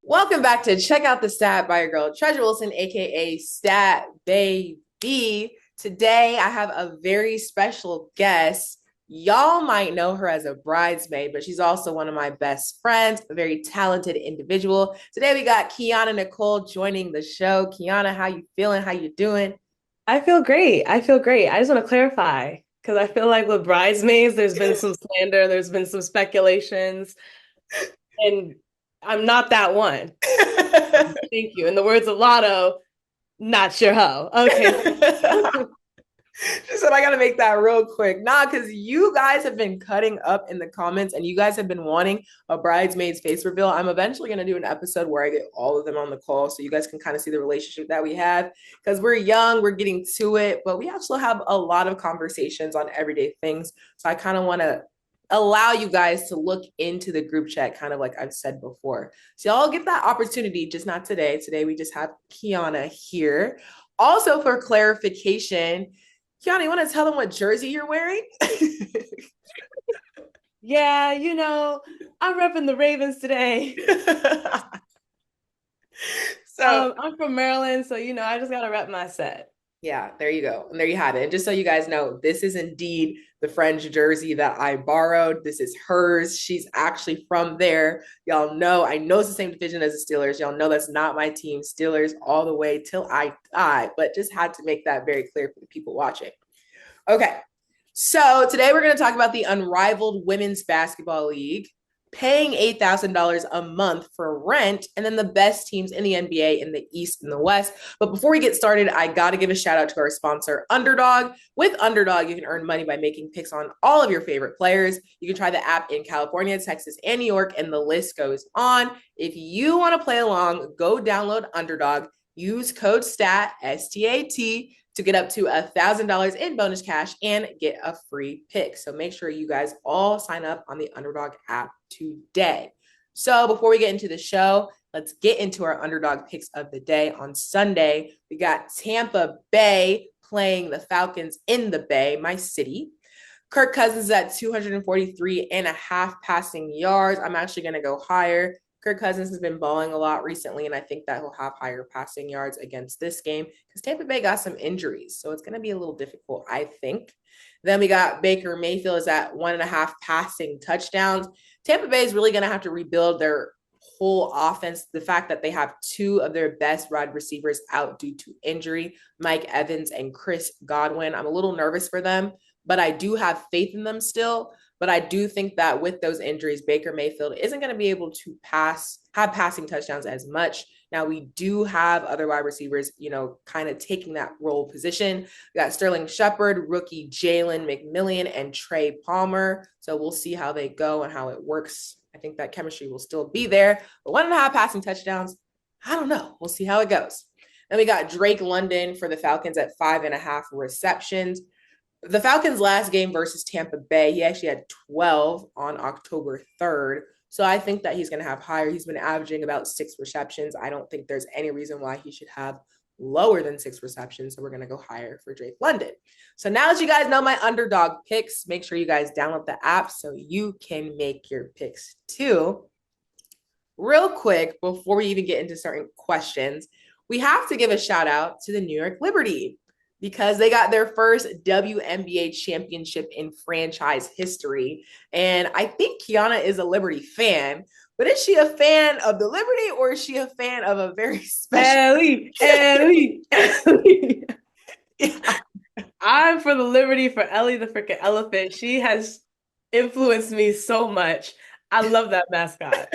Welcome back to Check Out the Stat by your girl, Treasure Wilson, aka Stat Baby. Today, I have a very special guest. Y'all might know her as a bridesmaid, but she's also one of my best friends, a very talented individual. Today, we got Kianna Nycole joining the show. Kianna, how you feeling? How you doing? I feel great. I just want to clarify because I feel like with bridesmaids, there's been some slander, there's been some speculations, and I'm not that one. Thank you. In the words of Lotto, not your hoe. Okay. She said, I got to make that real quick. Nah, because you guys have been cutting up in the comments and you guys have been wanting a bridesmaid's face reveal. I'm eventually going to do an episode where I get all of them on the call so you guys can kind of see the relationship that we have because we're young, we're getting to it, but we also have a lot of conversations on everyday things. So I kind of want to allow you guys to look into the group chat, kind of like I've said before. So y'all get that opportunity, just not today. Today we just have Kianna here. Also, for clarification, Kianna, you want to tell them what jersey you're wearing? Yeah, I'm repping the Ravens today. So I'm from Maryland, so I just gotta rep my set. Yeah, there you go. And there you have it. And just so you guys know, this is indeed the French jersey that I borrowed. This is hers. She's actually from there. Y'all know, I know it's the same division as the Steelers. Y'all know that's not my team. Steelers all the way till I die, but just had to make that very clear for the people watching. Okay, so today we're going to talk about the Unrivaled Women's Basketball League, paying $8,000 a month for rent, and then the best teams in the NBA in the East and the West. But before we get started, I got to give a shout out to our sponsor, Underdog. With Underdog, you can earn money by making picks on all of your favorite players. You can try the app in California, Texas, and New York, and the list goes on. If you want to play along, go download Underdog. Use code STAT, S-T-A-T, to get up to $1,000 in bonus cash and get a free pick. So make sure you guys all sign up on the Underdog app today. So before we get into the show, let's get into our Underdog picks of the day. On Sunday, we got Tampa Bay playing the Falcons in the Bay, my city. Kirk Cousins at 243.5 passing yards. I'm actually going to go higher. Kirk Cousins has been balling a lot recently, and I think that he'll have higher passing yards against this game because Tampa Bay got some injuries. So it's going to be a little difficult, I think. Then we got Baker Mayfield is at 1.5 passing touchdowns. Tampa Bay is really going to have to rebuild their whole offense. The fact that they have two of their best wide receivers out due to injury, Mike Evans and Chris Godwin. I'm a little nervous for them, but I do have faith in them still. But I do think that with those injuries, Baker Mayfield isn't going to be able to have passing touchdowns as much. Now, we do have other wide receivers, kind of taking that role position. We got Sterling Shepard, rookie Jalen McMillan, and Trey Palmer. So we'll see how they go and how it works. I think that chemistry will still be there. But 1.5 passing touchdowns, I don't know. We'll see how it goes. Then we got Drake London for the Falcons at 5.5 receptions. The Falcons' last game versus Tampa Bay, he actually had 12 on October 3rd. So I think that he's going to have higher. He's been averaging about 6 receptions. I don't think there's any reason why he should have lower than 6 receptions. So we're going to go higher for Drake London. So now that you guys know my Underdog picks, make sure you guys download the app so you can make your picks too. Real quick, before we even get into certain questions, we have to give a shout out to the New York Liberty, because they got their first WNBA championship in franchise history. And I think Kianna is a Liberty fan, but is she a fan of the Liberty or is she a fan of a very special... Ellie. Yeah. I'm for the Liberty for Ellie the freaking elephant. She has influenced me so much. I love that mascot.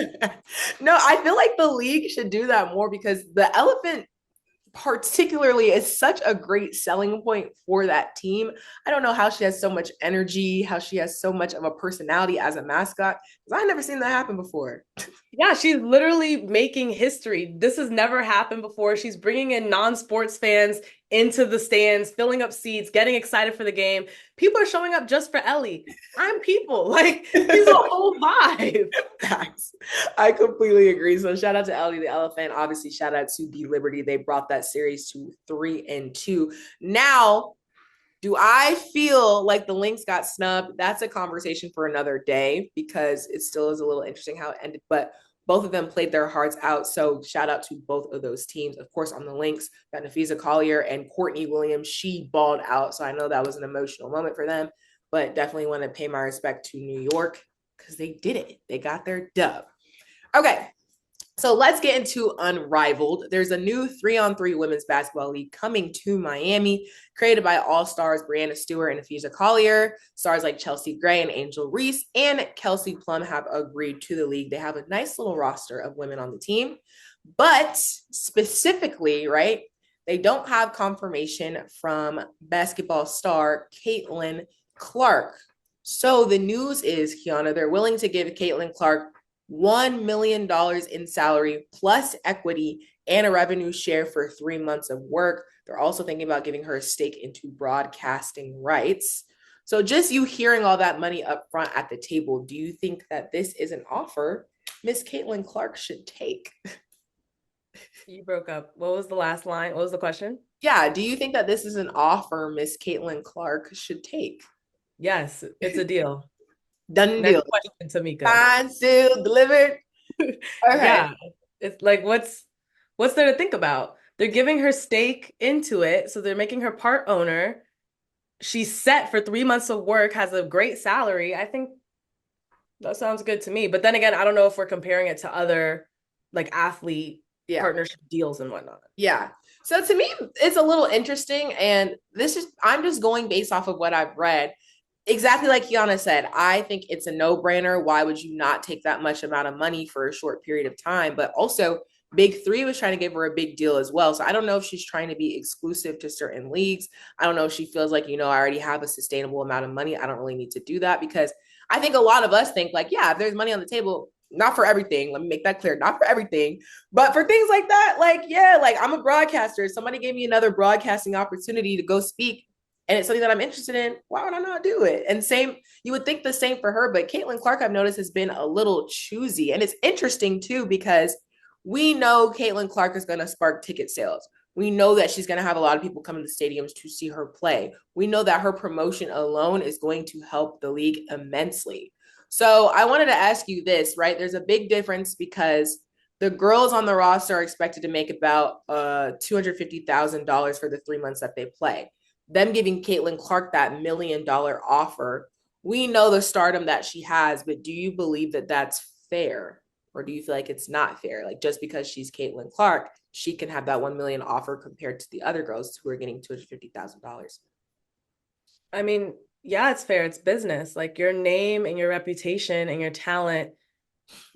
No, I feel like the league should do that more because the elephant particularly is such a great selling point for that team. I don't know how she has so much energy, how she has so much of a personality as a mascot, because I've never seen that happen before. Yeah, she's literally making history. This has never happened before. She's bringing in non-sports fans into the stands, filling up seats, getting excited for the game. People are showing up just for Ellie. I'm people. Like, she's a whole vibe. Facts. I completely agree. So shout out to Ellie the Elephant. Obviously, shout out to the Liberty. They brought that series to 3-2. Now, do I feel like the Lynx got snubbed? That's a conversation for another day because it still is a little interesting how it ended. But both of them played their hearts out. So shout out to both of those teams. Of course, on the Lynx, got Nafisa Collier and Courtney Williams. She balled out. So I know that was an emotional moment for them. But definitely want to pay my respect to New York because they did it. They got their dub. Okay, so let's get into Unrivaled. There's a new 3-on-3 women's basketball league coming to Miami, created by all-stars Brianna Stewart and Nafisa Collier. Stars like Chelsea Gray and Angel Reese and Kelsey Plum have agreed to the league. They have a nice little roster of women on the team. But specifically, right, they don't have confirmation from basketball star Caitlin Clark. So the news is, Kianna, they're willing to give Caitlin Clark $1 million in salary plus equity and a revenue share for 3 months of work. They're also thinking about giving her a stake into broadcasting rights. So just you hearing all that money up front at the table, do you think that this is an offer Miss Caitlin Clark should take? You broke up. What was the last line? What was the question? Yeah, do you think that this is an offer Miss Caitlin Clark should take? Yes, it's a deal. Done Next deal. question, Tamika. Fine, sealed, delivered. Okay. Yeah, it's like what's there to think about? They're giving her stake into it, so they're making her part owner. She's set for 3 months of work, has a great salary. I think that sounds good to me. But then again, I don't know if we're comparing it to other like athlete partnership deals and whatnot. Yeah. So to me, it's a little interesting. And I'm just going based off of what I've read. Exactly like Kianna said, I think it's a no-brainer. Why would you not take that much amount of money for a short period of time? But also, Big Three was trying to give her a big deal as well. So I don't know if she's trying to be exclusive to certain leagues. I don't know if she feels like, I already have a sustainable amount of money. I don't really need to do that because I think a lot of us think like, yeah, if there's money on the table, not for everything. Let me make that clear. Not for everything, but for things like that, like, yeah, like I'm a broadcaster. Somebody gave me another broadcasting opportunity to go speak and it's something that I'm interested in, why would I not do it? And same, you would think the same for her, but Caitlin Clark, I've noticed, has been a little choosy. And it's interesting too, because we know Caitlin Clark is going to spark ticket sales. We know that she's going to have a lot of people coming to the stadiums to see her play. We know that her promotion alone is going to help the league immensely. So I wanted to ask you this, right? There's a big difference because the girls on the roster are expected to make about $250,000 for the 3 months that they play. Them giving Caitlin Clark that $1 million offer, we know the stardom that she has, but do you believe that that's fair? Or do you feel like it's not fair? Like just because she's Caitlin Clark, she can have that $1 million offer compared to the other girls who are getting $250,000. I mean, yeah, it's fair. It's business. Like your name and your reputation and your talent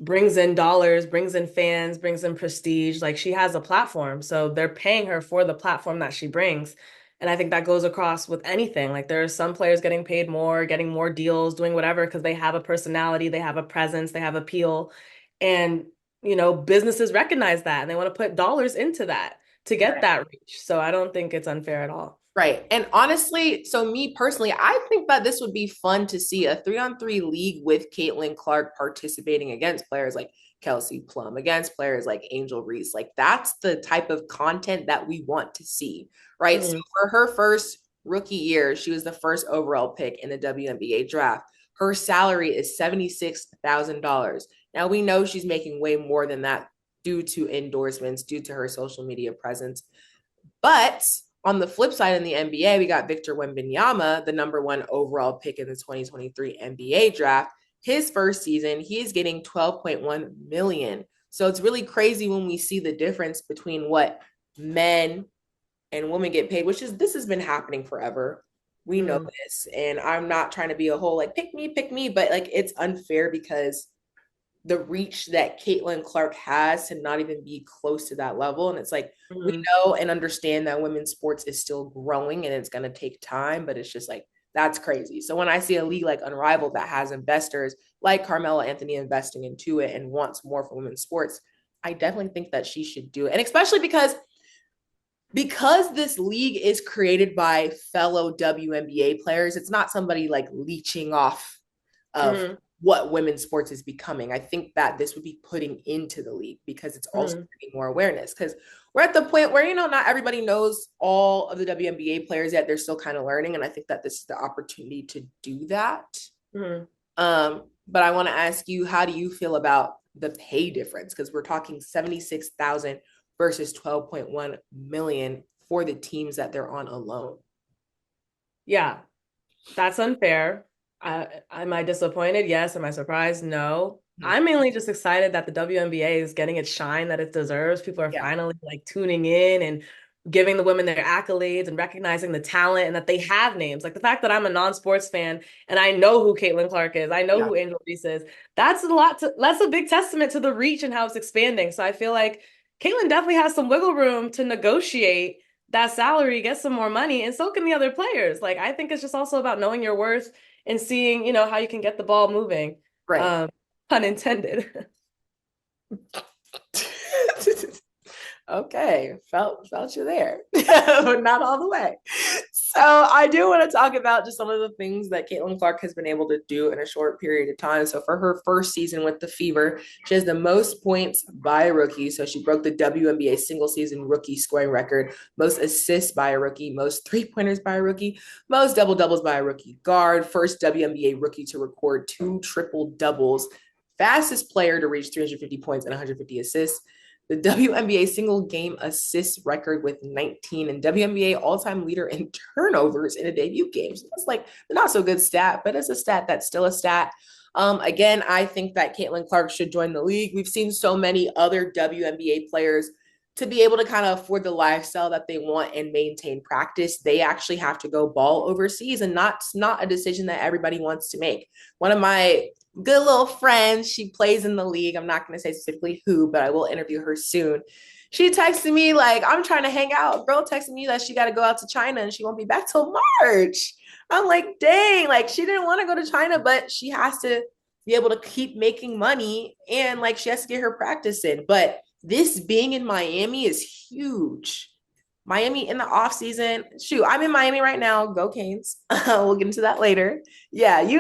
brings in dollars, brings in fans, brings in prestige. Like she has a platform. So they're paying her for the platform that she brings. And I think that goes across with anything. Like there are some players getting paid more, getting more deals, doing whatever because they have a personality, they have a presence, they have appeal. And, businesses recognize that and they want to put dollars into that to get that reach. So I don't think it's unfair at all. Right. And honestly, so me personally, I think that this would be fun to see a 3-on-3 league with Caitlin Clark participating against players like Kelsey Plum, against players like Angel Reese. Like that's the type of content that we want to see, right? Mm-hmm. So for her first rookie year, she was the first overall pick in the WNBA draft. Her salary is $76,000. Now we know she's making way more than that due to endorsements, due to her social media presence. But on the flip side, in the NBA, we got Victor Wembanyama, the number 1 overall pick in the 2023 NBA draft. His first season, he's getting $12.1 million. So it's really crazy when we see the difference between what men and women get paid, this has been happening forever. We know this. And I'm not trying to be a whole like, pick me, but like it's unfair because the reach that Caitlin Clark has to not even be close to that level. And it's like, we Mhm. know and understand that women's sports is still growing and it's going to take time, but it's just like, that's crazy. So when I see a league like Unrivaled that has investors like Carmela Anthony investing into it and wants more for women's sports, I definitely think that she should do it. And especially because this league is created by fellow WNBA players, it's not somebody like leeching off of Mhm. what women's sports is becoming. I think that this would be putting into the league because it's also Mhm. bringing more awareness. Because we're at the point where, not everybody knows all of the WNBA players yet. They're still kind of learning. And I think that this is the opportunity to do that. Mhm. But I want to ask you, how do you feel about the pay difference? Because we're talking 76,000 versus 12.1 million for the teams that they're on alone. Yeah, that's unfair. Am I disappointed? Yes. Am I surprised? No. I'm mainly just excited that the WNBA is getting its shine that it deserves. People are Yeah. finally like tuning in and giving the women their accolades and recognizing the talent and that they have names. Like the fact that I'm a non-sports fan and I know who Caitlin Clark is, I know Yeah. who Angel Reese is. That's a big testament to the reach and how it's expanding. So I feel like Caitlin definitely has some wiggle room to negotiate that salary, get some more money, and so can the other players. Like I think it's just also about knowing your worth and seeing, how you can get the ball moving. Right. Um, Pun intended. Okay, felt you there, but not all the way. So I do want to talk about just some of the things that Caitlin Clark has been able to do in a short period of time. So for her first season with the Fever, she has the most points by a rookie. So she broke the WNBA single season rookie scoring record, most assists by a rookie, most 3-pointers by a rookie, most double doubles by a rookie guard, first WNBA rookie to record 2 triple doubles, fastest player to reach 350 points and 150 assists, the WNBA single game assist record with 19, and WNBA all-time leader in turnovers in a debut game. So that's like the not so good stat, but it's a stat that's still a stat. Again, I think that Caitlin Clark should join the league. We've seen so many other WNBA players to be able to kind of afford the lifestyle that they want and maintain practice. They actually have to go ball overseas, and not a decision that everybody wants to make. One of my good little friend. She plays in the league. I'm not going to say specifically who, but I will interview her soon. She texted me like, I'm trying to hang out. Girl texted me that she got to go out to China and she won't be back till March. I'm like, dang, like she didn't want to go to China, but she has to be able to keep making money and like she has to get her practice in. But this being in Miami is huge. Miami in the off season. Shoot, I'm in Miami right now. Go Canes. We'll get into that later. Yeah, if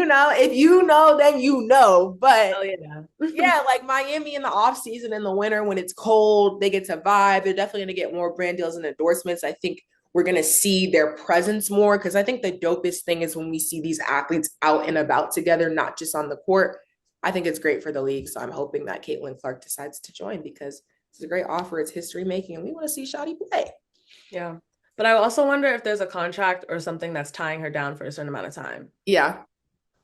you know, then you know. But Oh yeah. yeah, like Miami in the off season in the winter when it's cold, they get to vibe. They're definitely gonna get more brand deals and endorsements. I think we're gonna see their presence more because I think the dopest thing is when we see these athletes out and about together, not just on the court. I think it's great for the league. So I'm hoping that Caitlin Clark decides to join because it's a great offer. It's history making, and we want to see Shotty play. Yeah. But I also wonder if there's a contract or something that's tying her down for a certain amount of time. Yeah,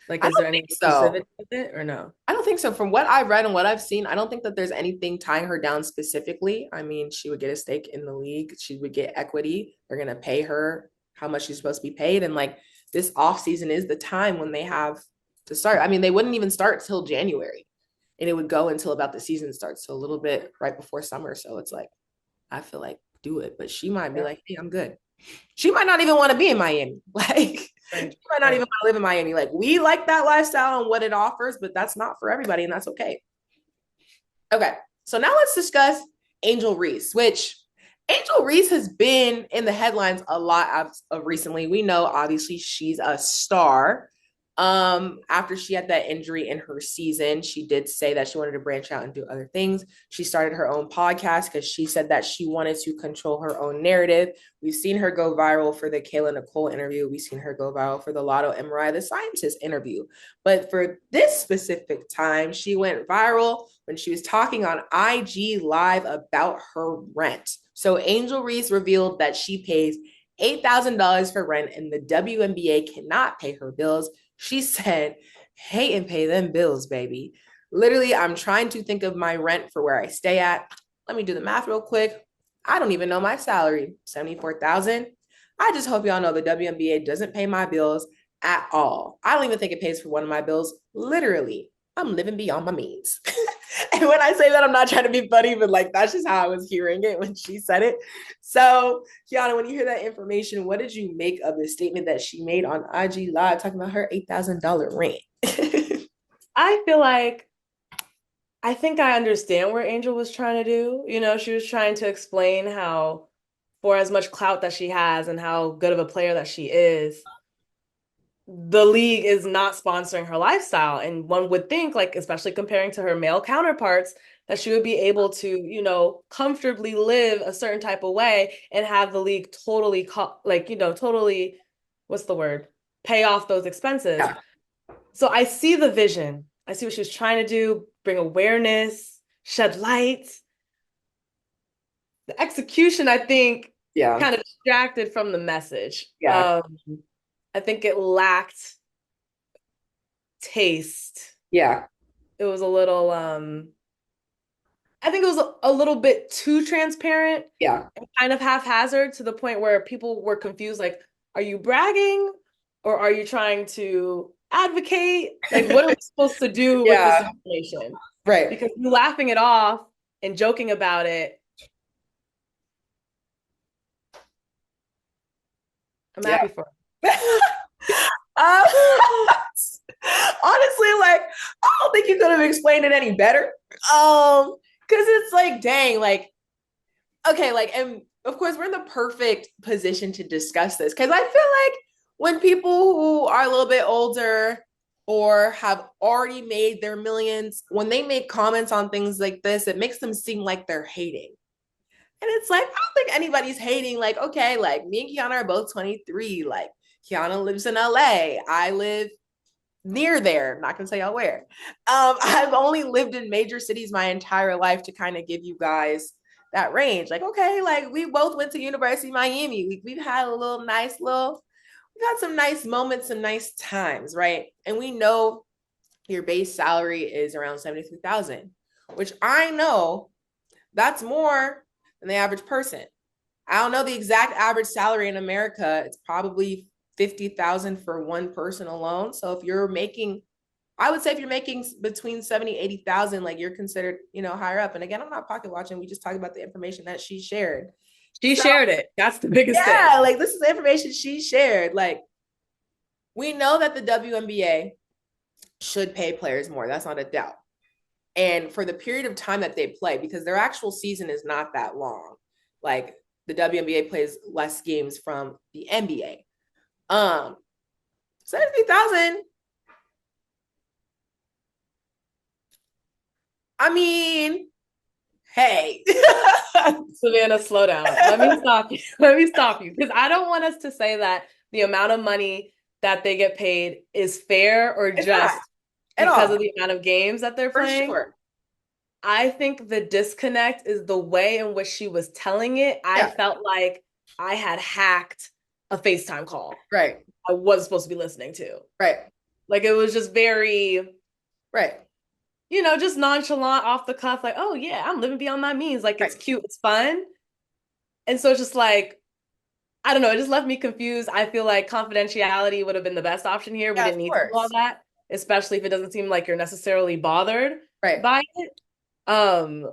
Like, I is don't there any think so. exclusivity with it or no? I don't think so. From what I've read and what I've seen, I don't think that there's anything tying her down specifically. I mean, she would get a stake in the league. She would get equity. They're going to pay her how much she's supposed to be paid. And like this off season is the time when they have to start. I mean, they wouldn't even start till January and it would go until about the season starts. So a little bit right before summer. So it's like, I feel like do it, but she might be Yeah. like, hey, I'm good. She might not even want to be in Miami. Like, Right. she might not even Right. want to live in Miami. Like, we like that lifestyle and what it offers, but that's not for everybody, and that's okay. Okay, so now let's discuss Angel Reese, which Angel Reese has been in the headlines a lot of recently. We know obviously she's a star. After she had that injury in her season, she did say that she wanted to branch out and do other things. She started her own podcast because she said that she wanted to control her own narrative. We've seen her go viral for the Kianna Nycole interview. We've seen her go viral for the Lotto and Mariah the Scientist interview. But for this specific time, she went viral when she was talking on IG Live about her rent. So Angel Reese revealed that she pays $8,000 for rent and the WNBA cannot pay her bills. She said, "Hate and pay them bills, baby. Literally, I'm trying to think of my rent for where I stay at. Let me do the math real quick. I don't even know my salary, 74,000. I just hope y'all know the WNBA doesn't pay my bills at all. I don't even think it pays for one of my bills, literally. I'm living beyond my means. And when I say that, I'm not trying to be funny, but like that's just how I was hearing it when she said it. So, Kianna, when you hear that information, what did you make of the statement that she made on IG Live talking about her $8,000 rent? I feel like I think I understand where Angel was trying to do. You know, she was trying to explain how, for as much clout that she has and how good of a player that she is, the league is not sponsoring her lifestyle. And one would think, like, especially comparing to her male counterparts, that she would be able to, you know, comfortably live a certain type of way and have the league totally, like, you know, totally, what's the word? Pay off those expenses. Yeah. So I see the vision. I see what she was trying to do, bring awareness, shed light. The execution, I think, Yeah. kind of distracted from the message. Yeah. I think it lacked taste. Yeah. It was a little I think it was a little bit too transparent Yeah. and kind of haphazard to the point where people were confused, like, are you bragging or are you trying to advocate? Like, what are we supposed to do with this Yeah. information? Right. Because you laughing it off and joking about it, I'm Yeah. happy for Um, honestly, like I don't think you could have explained it any better. Because it's like, dang, like, okay, like, and of course, we're in the perfect position to discuss this because I feel like when people who are a little bit older or have already made their millions, when they make comments on things like this, it makes them seem like they're hating. And it's like, I don't think anybody's hating. Like, okay, like me and Kianna are both 23. Like, Kianna lives in LA. I live near there. I'm not gonna tell y'all where. I've only lived in major cities my entire life to kind of give you guys that range. Like, okay, like we both went to University of Miami. We've had a little nice little, we've had some nice moments and nice times, right? And we know your base salary is around 73,000, which I know that's more than the average person. I don't know the exact average salary in America. It's probably 50,000 for one person alone. So if you're making, I would say if you're making between 70, 80,000, like you're considered, you know, higher up. And again, I'm not pocket watching. We just talked about the information that she shared. She So shared it. That's the biggest thing. yeah, like this is the information she shared. Like we know that the WNBA should pay players more. That's not a doubt. And for the period of time that they play, because their actual season is not that long. Like the WNBA plays less games from the NBA. 70,000. I mean, hey. Savannah, slow down. Let me stop you. Let me stop you. Because I don't want us to say that the amount of money that they get paid is fair or It's just not at because all. of the amount of games that they're For playing. sure. I think the disconnect is the way in which she was telling it. I Yeah. felt like I had hacked a FaceTime call Right. I was supposed to be listening to. Right. Like it was just very, Right. you know, just nonchalant off the cuff, like, oh yeah, I'm living beyond my means. Like it's Right. cute, it's fun. And so it's just like, I don't know, it just left me confused. I feel like confidentiality would have been the best option here. We Yeah, didn't of need to do all course. that, especially if it doesn't seem like you're necessarily bothered Right. by it. Um,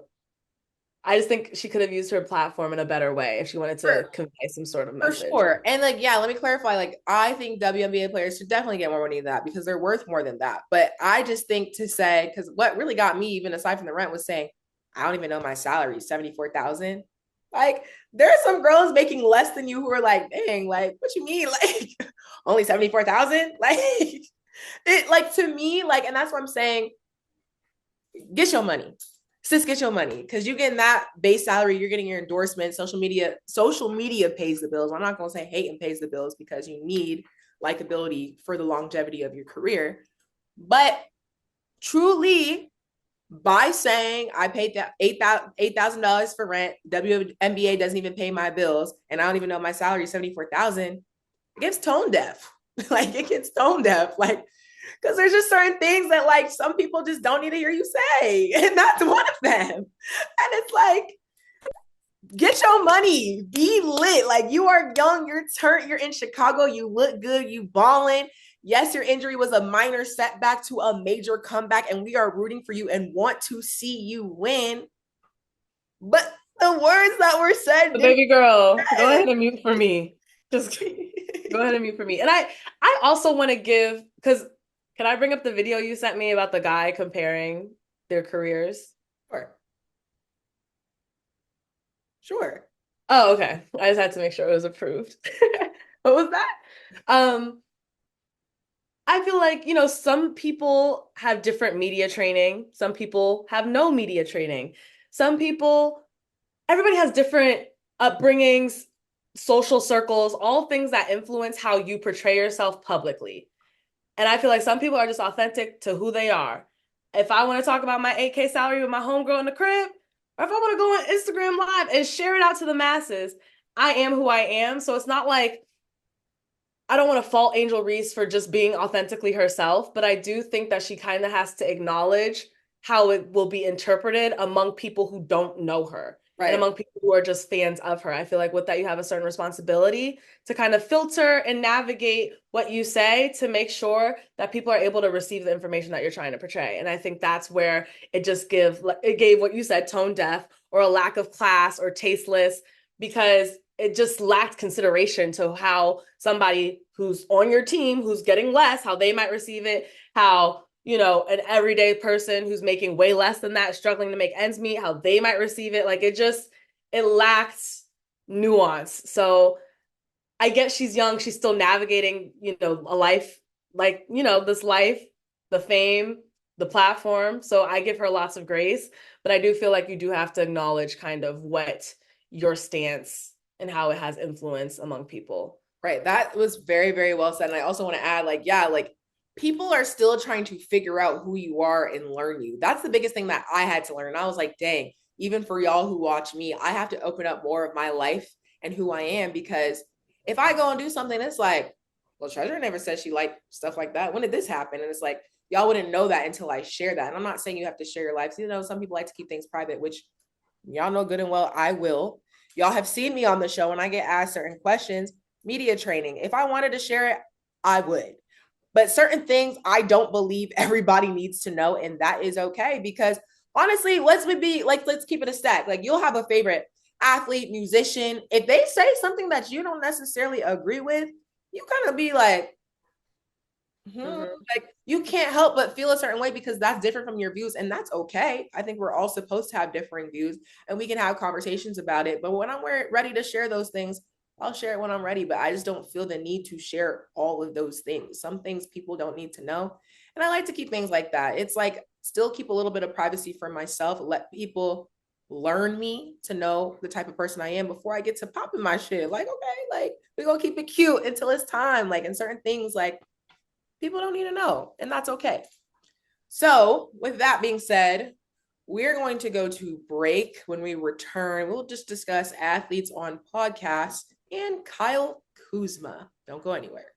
I just think she could have used her platform in a better way if she wanted to For, convey some sort of for message. sure. And like, yeah, let me clarify. Like, I think WNBA players should definitely get more money than that because they're worth more than that. But I just think to say, because what really got me, even aside from the rent, was saying, I don't even know my salary, 74,000. Like, there are some girls making less than you who are like, dang, like, what you mean? Like, only 74,000? Like, it, like, to me, like, and that's what I'm saying, get your money. Sis, get your money. Because you getting that base salary, you're getting your endorsement. Social media pays the bills. I'm not gonna say hate and pays the bills because you need likability for the longevity of your career. But truly, by saying I paid that $8,000 for rent, WNBA doesn't even pay my bills, and I don't even know my salary is 74,000, it gets tone deaf. Like it gets tone deaf. Like because there's just certain things that like some people just don't need to hear you say, and that's one of them. And it's like, get your money, be lit. Like you are young, you're in Chicago, you look good, you balling, Yes, your injury was a minor setback to a major comeback, and we are rooting for you and want to see you win. But the words that were said So didn't. baby girl, go ahead and mute for me. Just go ahead and mute for me. And I also want to give, because can I bring up the video you sent me about the guy comparing their careers? Sure. Sure. Oh, okay. I just had to make sure it was approved. What was that? Um, I feel like, some people have different media training. Some people have no media training. Some people, everybody has different upbringings, social circles, all things that influence how you portray yourself publicly. And I feel like some people are just authentic to who they are. If I want to talk about my 8K salary with my homegirl in the crib, or if I want to go on Instagram Live and share it out to the masses, I am who I am. So it's not like I don't want to fault Angel Reese for just being authentically herself, but I do think that she kind of has to acknowledge how it will be interpreted among people who don't know her and Right. among people who are just fans of her. I feel like with that, you have a certain responsibility to kind of filter and navigate what you say to make sure that people are able to receive the information that you're trying to portray. And I think that's where it gave what you said, tone deaf or a lack of class or tasteless, because it just lacked consideration to how somebody who's on your team, who's getting less, how they might receive it, how, an everyday person who's making way less than that, struggling to make ends meet, how they might receive it. Like it lacked nuance. So I get she's young, she's still navigating, a life like, this life, the fame, the platform. So I give her lots of grace, but I do feel like you do have to acknowledge kind of what your stance and how it has influence among people. Right. That was very, very well said. And I also want to add, like, yeah, like people are still trying to figure out who you are and learn you. That's the biggest thing that I had to learn. I was like, dang, even for y'all who watch me, I have to open up more of my life and who I am, because if I go and do something, it's like, well, Treasure never said she liked stuff like that. When did this happen? And it's like, y'all wouldn't know that until I share that. And I'm not saying you have to share your life. Some people like to keep things private, which y'all know good and well I will. Y'all have seen me on the show when I get asked certain questions. Media training. If I wanted to share it, I would. But certain things I don't believe everybody needs to know, and that is okay, because honestly, let's keep it a stack. Like, you'll have a favorite athlete, musician. If they say something that you don't necessarily agree with, you kind of be like, like, you can't help but feel a certain way because that's different from your views, and that's okay. I think we're all supposed to have differing views, and we can have conversations about it. But when I'm ready to share those things, I'll share it when I'm ready. But I just don't feel the need to share all of those things. Some things people don't need to know, and I like to keep things like that. It's like, still keep a little bit of privacy for myself. Let people learn me to know the type of person I am before I get to popping my shit. Like, okay, like, we're gonna keep it cute until it's time. Like, in certain things, like, people don't need to know, and that's okay. So, with that being said, we're going to go to break. When we return, we'll just discuss athletes on podcasts and Kyle Kuzma. Don't go anywhere.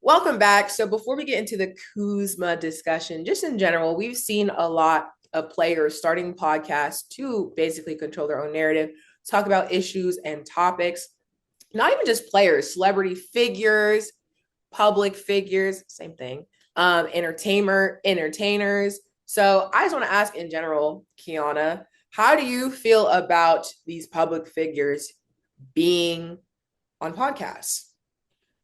Welcome back. So before we get into the Kuzma discussion, just in general, we've seen a lot of players starting podcasts to basically control their own narrative, talk about issues and topics. Not even just players, celebrity figures, public figures, same thing, entertainers. So I just want to ask in general, Kianna, how do you feel about these public figures being on podcasts?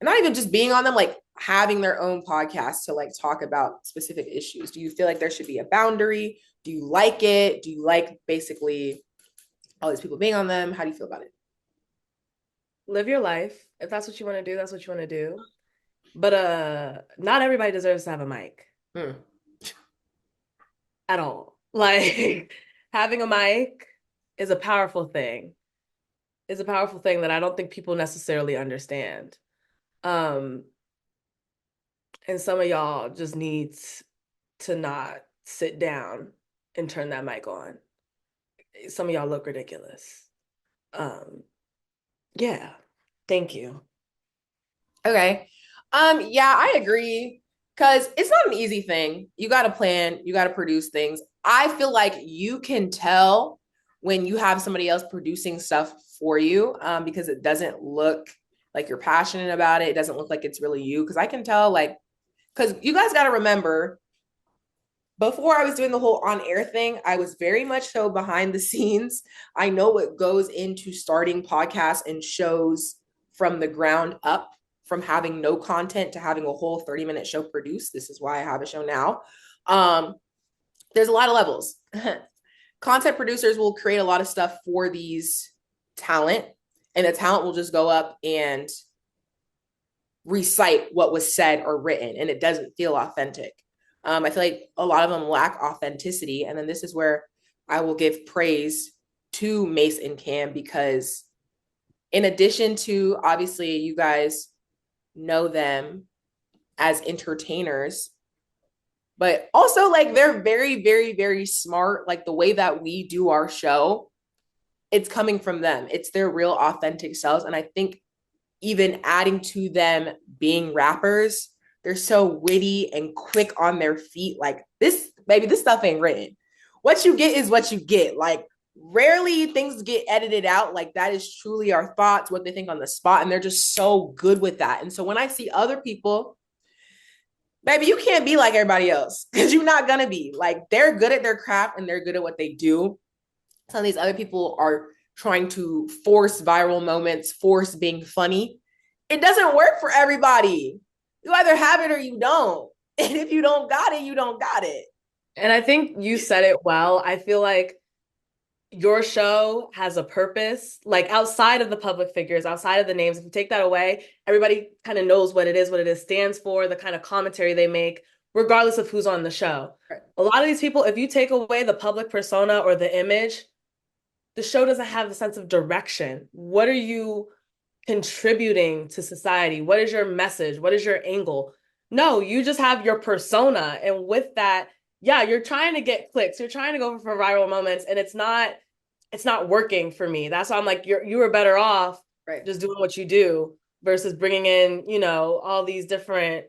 And not even just being on them, like having their own podcast to like talk about specific issues. Do you feel like there should be a boundary? Do you like it? Do you like basically all these people being on them? How do you feel about it? Live your life. If that's what you want to do, that's what you want to do. But not everybody deserves to have a mic. At all. Like, having a mic is a powerful thing. Is a powerful thing that I don't think people necessarily understand. And some of y'all just need to not sit down and turn that mic on. Some of y'all look ridiculous. Yeah. Thank you. Okay. Yeah, I agree. Because it's not an easy thing. You got to plan, you got to produce things. I feel like you can tell when you have somebody else producing stuff for you, because it doesn't look like you're passionate about it. It doesn't look like it's really you. Because I can tell, like, because you guys got to remember, before I was doing the whole on air thing, I was very much so behind the scenes. I know what goes into starting podcasts and shows from the ground up, from having no content to having a whole 30-minute show produced. This is why I have a show now. There's a lot of levels. Content producers will create a lot of stuff for these talent, and the talent will just go up and recite what was said or written, and it doesn't feel authentic. I feel like a lot of them lack authenticity. And then this is where I will give praise to Mase and Cam, because in addition to, obviously, you guys know them as entertainers, but also like they're very, very, very smart. Like the way that we do our show, it's coming from them. It's their real authentic selves. And I think even adding to them being rappers, they're so witty and quick on their feet. Like this, baby, this stuff ain't written. What you get is what you get. Like rarely things get edited out. Like that is truly our thoughts, what they think on the spot. And they're just so good with that. And so when I see other people, baby, you can't be like everybody else, because you're not going to be. Like they're good at their craft and they're good at what they do. Some of these other people are trying to force viral moments, force being funny. It doesn't work for everybody. You either have it or you don't. And if you don't got it, you don't got it. And I think you said it well. I feel like your show has a purpose, like outside of the public figures, outside of the names. If you take that away, everybody kind of knows what it is stands for, the kind of commentary they make, regardless of who's on the show. Right. A lot of these people, if you take away the public persona or the image, the show doesn't have a sense of direction. What are you contributing to society? What is your message? What is your angle? No, you just have your persona. And with that, yeah, you're trying to get clicks. You're trying to go for viral moments, and it's not working for me. That's why I'm like, you were better off just doing what you do versus bringing in, all these different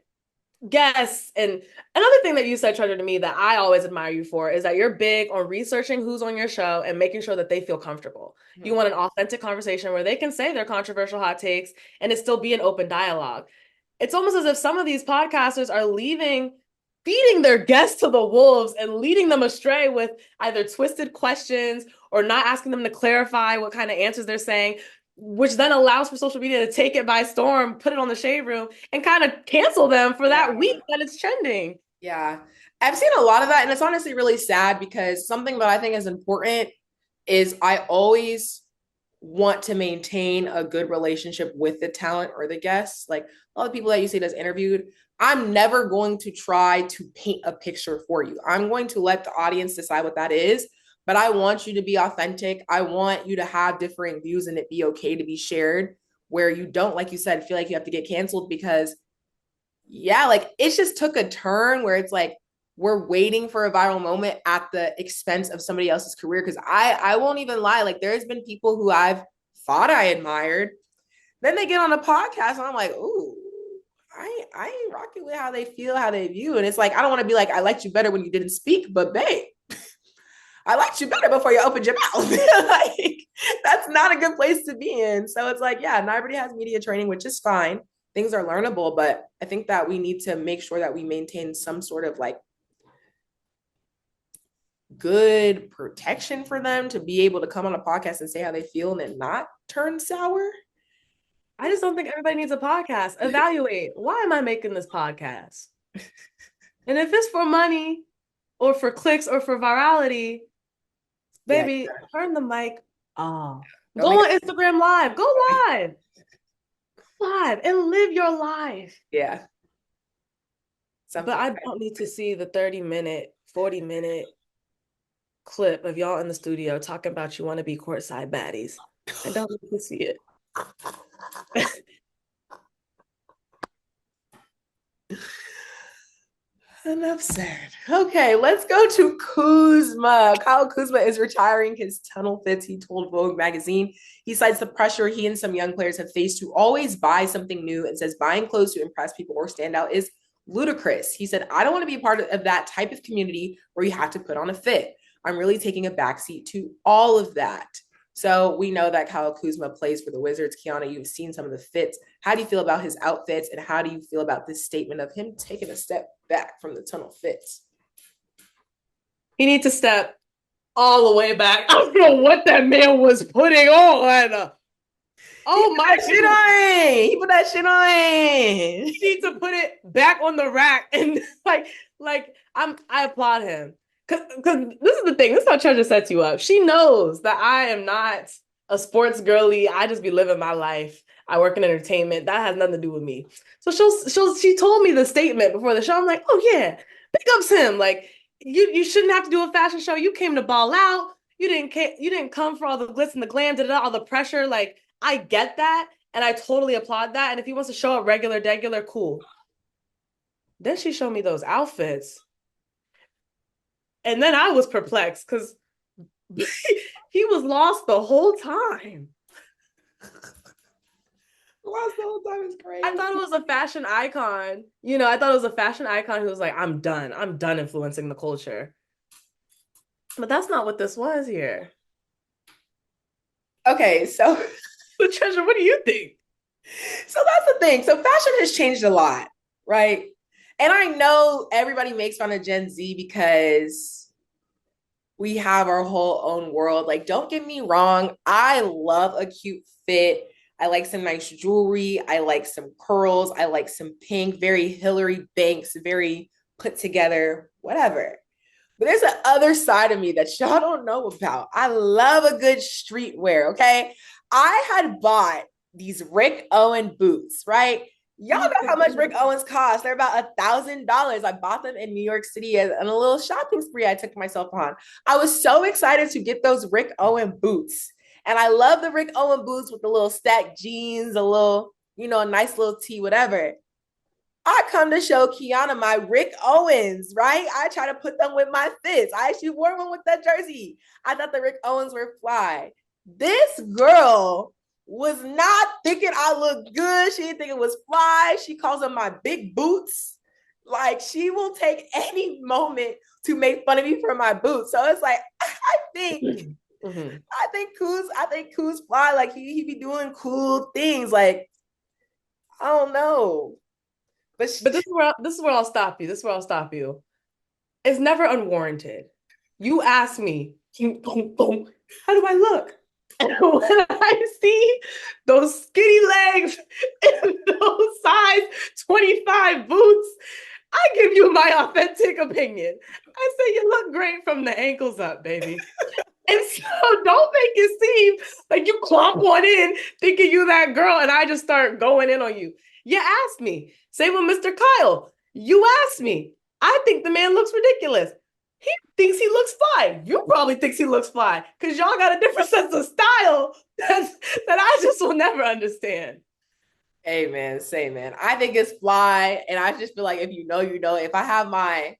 guests. And another thing that you said, Treasure, to me that I always admire you for is that you're big on researching who's on your show and making sure that they feel comfortable. Mm-hmm. You want an authentic conversation where they can say their controversial hot takes and it still be an open dialogue. It's almost as if some of these podcasters are feeding their guests to the wolves and leading them astray with either twisted questions or not asking them to clarify what kind of answers they're saying, which then allows for social media to take it by storm, put it on the shade room, and kind of cancel them for that week that it's trending. Yeah. I've seen a lot of that, and it's honestly really sad, because something that I think is important is I always want to maintain a good relationship with the talent or the guests. Like all the people that you see that's interviewed, I'm never going to try to paint a picture for you. I'm going to let the audience decide what that is. But I want you to be authentic. I want you to have differing views and it be okay to be shared, where you don't, like you said, feel like you have to get canceled because, yeah, like it just took a turn where it's like we're waiting for a viral moment at the expense of somebody else's career. Because I won't even lie, like there's been people who I've thought I admired. Then they get on a podcast and I'm like, ooh, I ain't rocking with how they feel, how they view. And it's like, I don't want to be like, I liked you better when you didn't speak, but babe, I liked you better before you opened your mouth. Like, that's not a good place to be in. So it's like, yeah, not everybody has media training, which is fine. Things are learnable, but I think that we need to make sure that we maintain some sort of like good protection for them to be able to come on a podcast and say how they feel and then not turn sour. I just don't think everybody needs a podcast. Evaluate, why am I making this podcast? And if it's for money or for clicks or for virality, baby, turn the mic off. Go on Instagram Live. Go live. Live and live your life. Yeah. But I don't need to see the 30-minute, 40-minute clip of y'all in the studio talking about you want to be courtside baddies. I don't need to see it. Enough said. Okay, let's go to Kuzma. Kyle Kuzma is retiring his tunnel fits, he told Vogue magazine. He cites the pressure he and some young players have faced to always buy something new and says buying clothes to impress people or stand out is ludicrous. He said, I don't want to be a part of that type of community where you have to put on a fit. I'm really taking a backseat to all of that. So we know that Kyle Kuzma plays for the Wizards. Kianna, you've seen some of the fits. How do you feel about his outfits, and how do you feel about this statement of him taking a step back from the tunnel fits? He needs to step all the way back. I don't know what that man was putting on. Oh my God. He put that shit on. He needs to put it back on the rack and I applaud him. Cause this is the thing. This is how Treasure sets you up. She knows that I am not a sports girly. I just be living my life. I work in entertainment. That has nothing to do with me. So she told me the statement before the show. I'm like, oh yeah, big ups him. Like you shouldn't have to do a fashion show. You came to ball out. You didn't come for all the glitz and the glam, all the pressure. Like I get that. And I totally applaud that. And if he wants to show up regular, cool. Then she showed me those outfits. And then I was perplexed because he was lost the whole time. Lost the whole time is crazy. I thought it was a fashion icon. I thought it was a fashion icon who was like, I'm done. I'm done influencing the culture. But that's not what this was here. Okay, so Treasure, what do you think? So that's the thing. So fashion has changed a lot, right? And I know everybody makes fun of Gen Z because we have our whole own world. Like, don't get me wrong. I love a cute fit. I like some nice jewelry. I like some curls. I like some pink, very Hillary Banks, very put together, whatever. But there's an other side of me that y'all don't know about. I love a good streetwear, okay? I had bought these Rick Owen boots, right? Y'all know how much Rick Owens cost. They're about $1,000. I bought them in New York City on a little shopping spree I took myself on. I was so excited to get those Rick Owen boots. And I love the Rick Owen boots with the little stacked jeans, a little, a nice little tee, whatever. I come to show Kianna my Rick Owens, right? I try to put them with my fits. I actually wore one with that jersey. I thought the Rick Owens were fly. This girl was not thinking I looked good. She didn't think it was fly. She calls them my big boots. Like she will take any moment to make fun of me for my boots. So it's like I think Kuz fly. Like he be doing cool things. Like I don't know. But this is where I'll stop you. This is where I'll stop you. It's never unwarranted. You ask me, how do I look? And when I see those skinny legs and those size 25 boots, I give you my authentic opinion. I say you look great from the ankles up, baby. And so don't make it seem like you clomp one in thinking you that girl and I just start going in on you. You asked me. Same with Mr. Kyle. You asked me. I think the man looks ridiculous. He thinks he looks fly. You probably thinks he looks fly because y'all got a different sense of style that I just will never understand. Hey man, say man. I think it's fly, and I just feel like if you know, you know. If I have my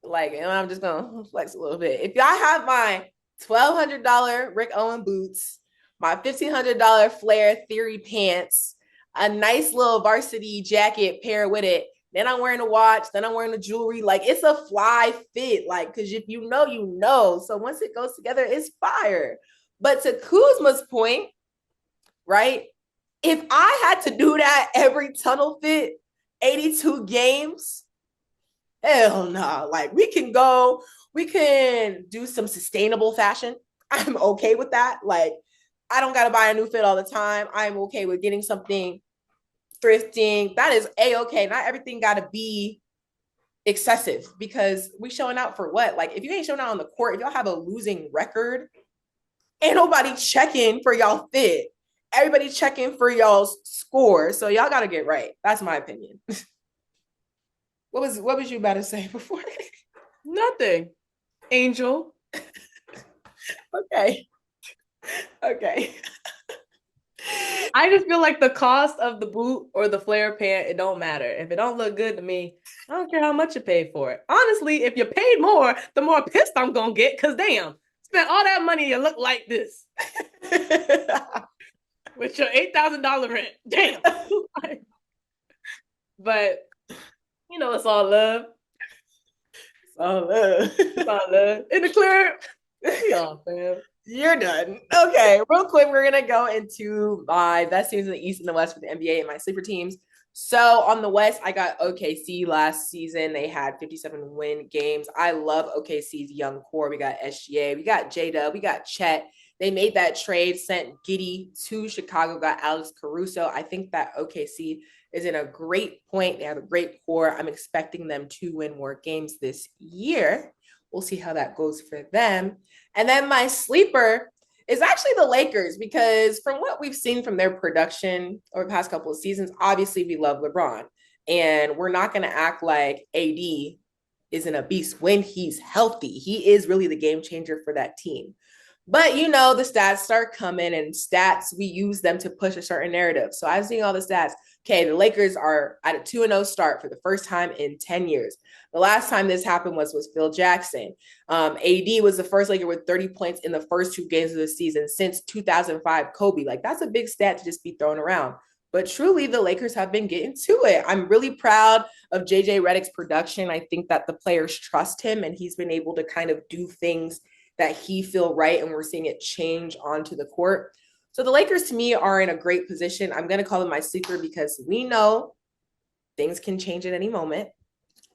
and I'm just gonna flex a little bit. If I have my $1,200 Rick Owen boots, my $1,500 Flair Theory pants, a nice little varsity jacket pair with it. Then I'm wearing a watch. Then I'm wearing the jewelry. Like it's a fly fit. Like, cause if you know, you know. So once it goes together, it's fire. But to Kuzma's point, right? If I had to do that every tunnel fit, 82 games, hell no. Nah. Like we can do some sustainable fashion. I'm okay with that. Like I don't gotta buy a new fit all the time. I'm okay with getting something thrifting. That is a-okay. Not everything gotta be excessive because we showing out for what? Like if you ain't showing out on the court, if y'all have a losing record, ain't nobody checking for y'all fit. Everybody checking for y'all's score. So y'all gotta get right. That's my opinion. What was you about to say before? Nothing. Angel. Okay. I just feel like the cost of the boot or the flare pant, it don't matter. If it don't look good to me, I don't care how much you paid for it. Honestly, if you paid more, the more pissed I'm gonna get, because damn, spent all that money, you look like this. With your $8,000 rent. Damn. But, it's all love. It's all love. In the clear. Y'all, fam. You're done. Okay, real quick, we're gonna go into my best teams in the East and the West for the NBA and my sleeper teams. So on the West, I got OKC last season. They had 57 win games. I love OKC's young core. We got SGA, we got J-Dub, we got Chet. They made that trade, sent Giddey to Chicago, got Alex Caruso. I think that OKC is in a great point. They have a great core. I'm expecting them to win more games this year. We'll see how that goes for them. And then my sleeper is actually the Lakers, because from what we've seen from their production over the past couple of seasons, obviously we love LeBron. And we're not going to act like AD isn't a beast when he's healthy. He is really the game changer for that team. But you know, the stats start coming, and stats, we use them to push a certain narrative. So I'm seeing all the stats. Okay, the Lakers are at a 2-0 start for the first time in 10 years. The last time this happened was Phil Jackson. AD was the first Laker with 30 points in the first 2 games of the season since 2005 Kobe. Like, that's a big stat to just be thrown around. But truly, the Lakers have been getting to it. I'm really proud of JJ Redick's production. I think that the players trust him, and he's been able to kind of do things that he feel right, and we're seeing it change onto the court. So the Lakers, to me, are in a great position. I'm going to call them my sleeper because we know things can change at any moment.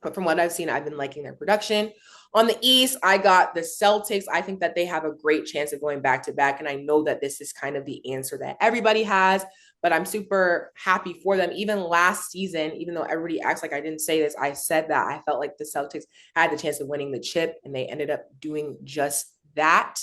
But from what I've seen, I've been liking their production. On the East, I got the Celtics. I think that they have a great chance of going back-to-back, and I know that this is kind of the answer that everybody has, but I'm super happy for them. Even last season, even though everybody acts like I didn't say this, I said that I felt like the Celtics had the chance of winning the chip, and they ended up doing just that.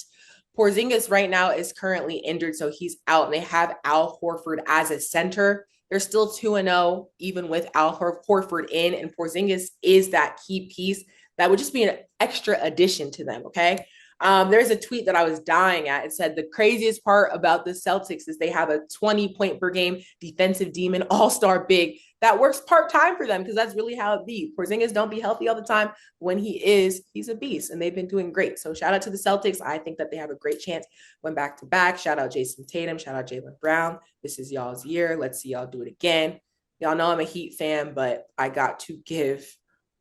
Porzingis right now is currently injured, so he's out, and they have Al Horford as a center. They're still 2-0, even with Al Horford in, and Porzingis is that key piece that would just be an extra addition to them, okay? There's a tweet that I was dying at. It said, the craziest part about the Celtics is they have a 20-point per game defensive demon all-star big that works part-time for them, because that's really how it be. Porzingis don't be healthy all the time. When he is, he's a beast, and they've been doing great. So shout out to the Celtics. I think that they have a great chance. Went back-to-back. Shout out Jason Tatum. Shout out Jaylen Brown. This is y'all's year. Let's see y'all do it again. Y'all know I'm a Heat fan, but I got to give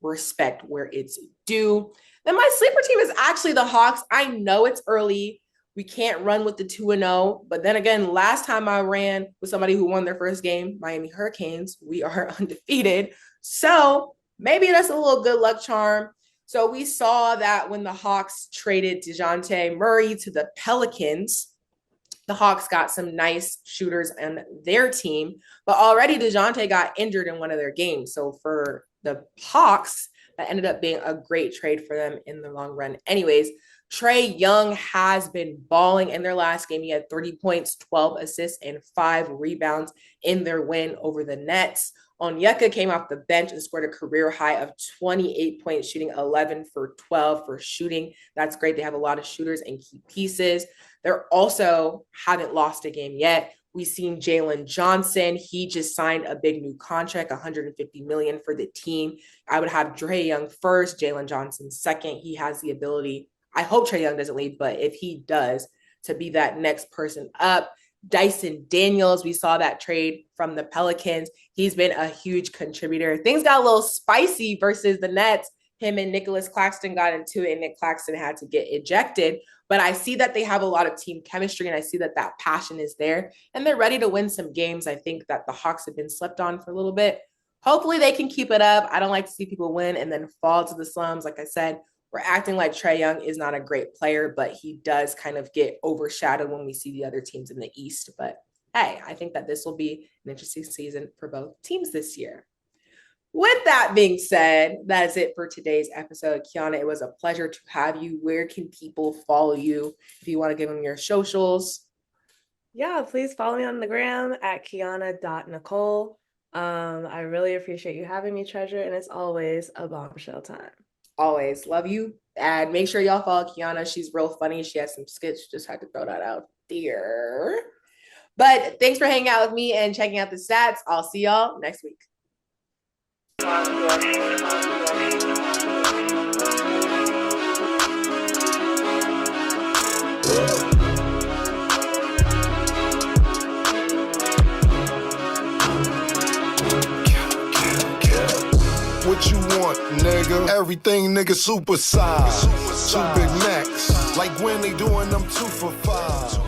respect where it's due. Then my sleeper team is actually the Hawks. I know it's early. We can't run with the 2-0. But then again, last time I ran with somebody who won their first game, Miami Hurricanes, we are undefeated. So maybe that's a little good luck charm. So we saw that when the Hawks traded DeJounte Murray to the Pelicans, the Hawks got some nice shooters on their team. But already DeJounte got injured in one of their games. So for the Hawks, that ended up being a great trade for them in the long run. Anyways, Trae Young has been balling in their last game. He had 30 points, 12 assists, and 5 rebounds in their win over the Nets. Onyeka came off the bench and scored a career high of 28 points, shooting 11 for 12 for shooting. That's great. They have a lot of shooters and key pieces. They're also haven't lost a game yet. We've seen Jalen Johnson. He just signed a big new contract, $150 million for the team. I would have Trae Young first, Jalen Johnson second. He has the ability. I hope Trae Young doesn't leave, but if he does, to be that next person up. Dyson Daniels, we saw that trade from the Pelicans. He's been a huge contributor. Things got a little spicy versus the Nets. Him and Nicholas Claxton got into it, and Nick Claxton had to get ejected. But I see that they have a lot of team chemistry, and I see that that passion is there, and they're ready to win some games. I think that the Hawks have been slept on for a little bit. Hopefully they can keep it up. I don't like to see people win and then fall to the slums. Like I said, we're acting like Trae Young is not a great player, but he does kind of get overshadowed when we see the other teams in the East. But hey, I think that this will be an interesting season for both teams this year. With that being said, that is it for today's episode. Kianna, it was a pleasure to have you. Where can people follow you if you want to give them your socials? Yeah, please follow me on the gram at Kianna.Nycole. I really appreciate you having me, Treasure, and it's always a bombshell time. Always. Love you. And make sure y'all follow Kianna. She's real funny. She has some skits. Just had to throw that out there. But thanks for hanging out with me and checking out the stats. I'll see y'all next week. What you want, nigga? Everything, nigga, super size. Two Big Macs, like when they doing them 2 for $5.